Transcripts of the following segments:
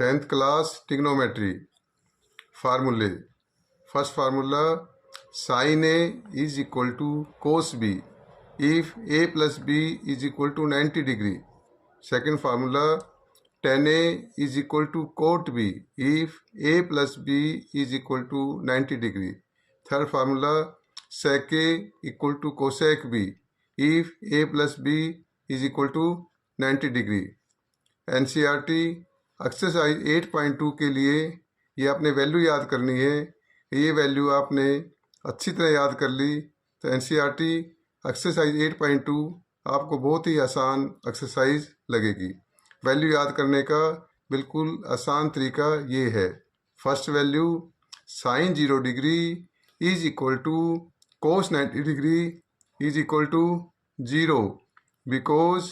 10th class trigonometry फार्मूले. First formula sin A is equal to cos B if A plus B is equal to 90 degree. Second formula tan A is equal to cot B if A plus B is equal to 90 degree. Third formula sec A equal to cosec B if A plus B is equal to 90 degree. NCERT exercise 8.2 के लिए ये आपने value याद करनी है. ये value आपने अच्छी तरह याद कर ली तो NCERT एक्सरसाइज 8.2 आपको बहुत ही आसान एक्सरसाइज लगेगी. वैल्यू याद करने का बिल्कुल आसान तरीका ये है. First value sine 0 degree is equal to cos 90 degree is equal to 0 because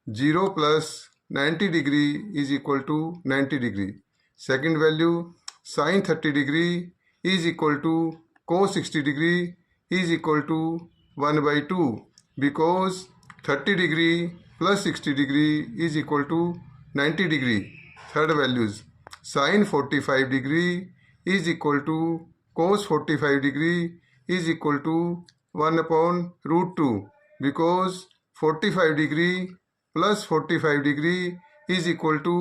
0 plus 90 degree is equal to 90 degree. Second value sin 30 degree is equal to cos 60 degree is equal to 1 by 2 because 30 degree plus 60 degree is equal to 90 degree. Third values sin 45 degree is equal to cos 45 degree is equal to 1 upon root 2 because 45 degree plus 45 degree is equal to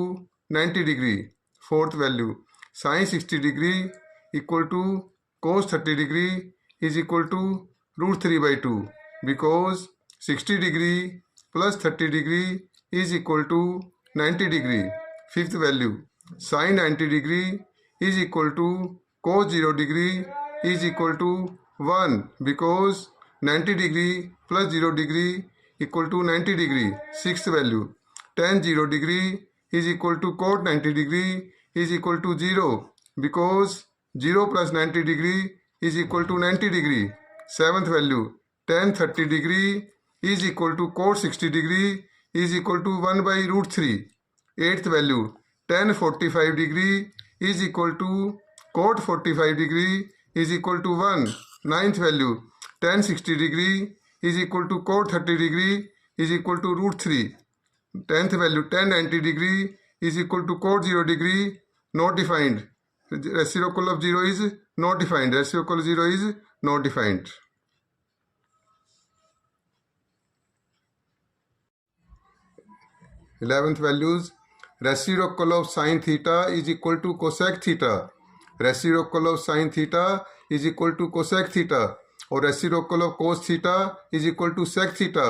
90 degree. Fourth value sin 60 degree equal to cos 30 degree is equal to root 3 by 2 because 60 degree plus 30 degree is equal to 90 degree. Fifth value sin 90 degree is equal to cos 0 degree is equal to 1 because 90 degree plus 0 degree equal to 90 degree. Sixth value tan 0 degree is equal to cot 90 degree is equal to 0 because 0 plus 90 degree is equal to 90 degree. Seventh value tan 30 degree is equal to cot 60 degree is equal to 1 by root 3. Eighth value tan 45 degree is equal to cot 45 degree is equal to 1. Ninth value tan 60 degree is equal to cot 30 degree is equal to root 3. 10th value tan 90 degree is equal to cot 0 degree not defined. Reciprocal of 0 is not defined. Reciprocal of 0 is not defined. Eleventh values reciprocal of sin theta is equal to cosec theta. Reciprocal of sin theta is equal to cosec theta. और reciprocal of cos theta is equal to sec theta.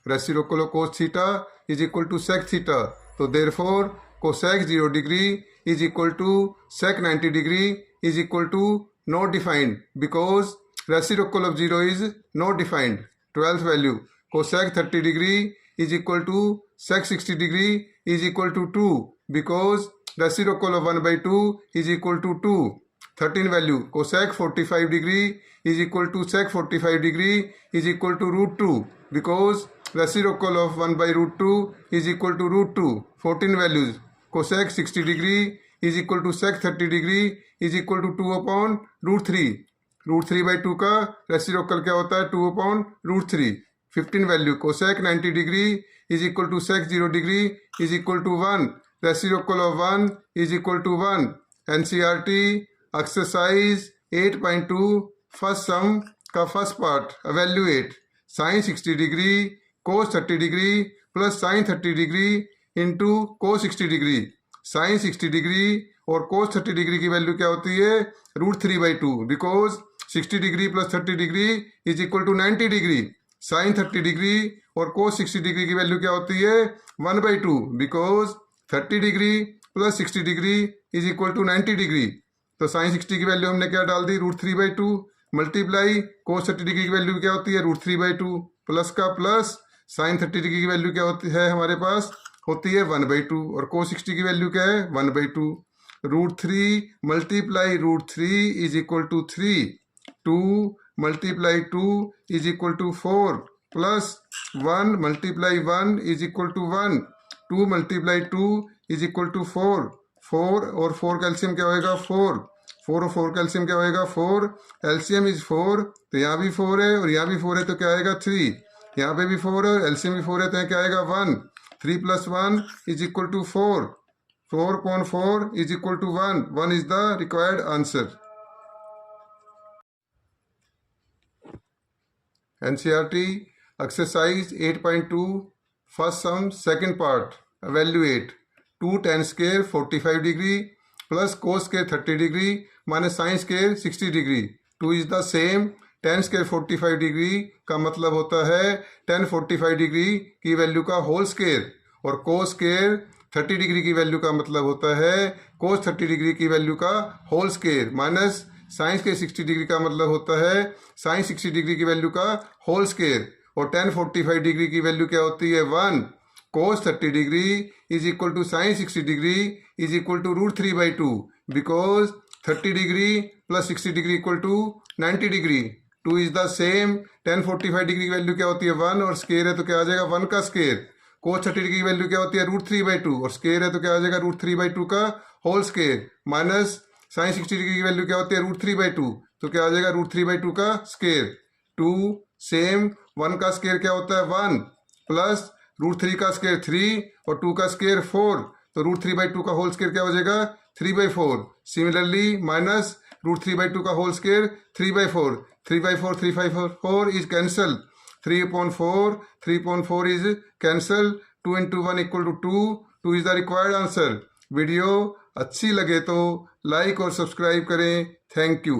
Reciprocal of cos theta is equal to sec theta. तो therefore cosec 0 degree is equal to sec 90 degree is equal to not defined because reciprocal of 0 is not defined. 12th value cosec 30 degree is equal to sec 60 degree is equal to 2 because reciprocal of 1 by 2 is equal to 2. 13 value cosec 45 degree is equal to sec 45 degree is equal to root 2 because reciprocal of 1 by root 2 is equal to root 2. 14 values cosec 60 degree is equal to sec 30 degree is equal to 2 upon root 3. root 3 by 2 का reciprocal क्या होता है 2 upon root 3. 15 value cosec 90 degree is equal to sec 0 degree is equal to 1. reciprocal of 1 is equal to 1. NCERT exercise 8.2 first sum का first part evaluate sine 60 degree cos 30 degree plus sine 30 degree into cos 60 degree. Sine 60 degree और cos 30 degree की value क्या होती है root 3 by 2 because 60 degree plus 30 degree is equal to 90 degree. Sine 30 degree और cos 60 degree की value क्या होती है 1 by 2 because 30 degree plus 60 degree is equal to 90 degree. तो साइन 60 की वैल्यू हमने क्या डाल दी root 3 by 2 multiply cos 30 degree की वैल्यू क्या होती है रूट 3 by 2 प्लस का प्लस साइन 30 डिग्री की वैल्यू क्या होती है हमारे पास होती है 1 by 2 और कोस 60 की वैल्यू क्या है 1 by 2. Root 3 multiply root 3 is equal to 3. 2 multiply 2 is equal to 4 plus 1 multiply 1 is equal to 1. 2 multiply 2 is equal to 4. 4 और 4 का एलसीएम क्या होएगा 4. 4 और 4 का एलसीएम क्या होएगा 4. एलसीएम इज 4 तो यहाँ भी 4 है और यहाँ भी 4 है तो क्या आएगा 3. यहाँ पे भी 4 है एलसीएम भी 4 है तो क्या आएगा 1. 3 + 1 is equal to 4. 4/4 is equal to 1. 1 is the required answer. NCERT exercise 8.2 first sum second part. Evaluate 2 tan square 45 degree plus cos square 30 degree minus sin square 60 degree. 2 is the same. tan square 45 degree का मतलब होता है tan 45 degree की value का whole square, और cos square 30 degree की value का मतलब होता है cos 30 डिग्री की वैल्यू का whole square, minus sine square 60 degree का मतलब होता है साइन 60 डिग्री की वैल्यू का होल स्क्वायर, और tan 45 डिग्री की वैल्यू क्या होती है 1. cos 30 degree is equal to sign 60 degree is equal to √3/2, because 30 degree plus 60 degree equal to 90 degree. 2 is the same. tan 45 degree की वैल्यू क्या होती है 1, और स्क्वायर है तो क्या आ जाएगा 1 का स्क्वायर. cos 30 डिग्री की वैल्यू क्या होती है √3/2, और स्क्वायर है तो क्या आ जाएगा √3/2 का whole square, minus sine 60 degree की वैल्यू क्या होती है √3/2, तो क्या आ जाएगा √3/2 का स्क्वायर. 2 सेम. 1 का स्क्वायर क्या होता है 1, प्लस √3 का स्क्वायर 3 और 2 का स्क्वायर 4, तो √3/2 का होल स्क्वायर क्या हो जाएगा 3/4. सिमिलरली माइनस √3/2 का whole square 3/4. 3/4 3/4 is cancel. 3/4 is cancel. 2 into 1 equal to 2. 2 is the required answer. Video अच्छी लगे तो लाइक और सब्सक्राइब करें. Thank you.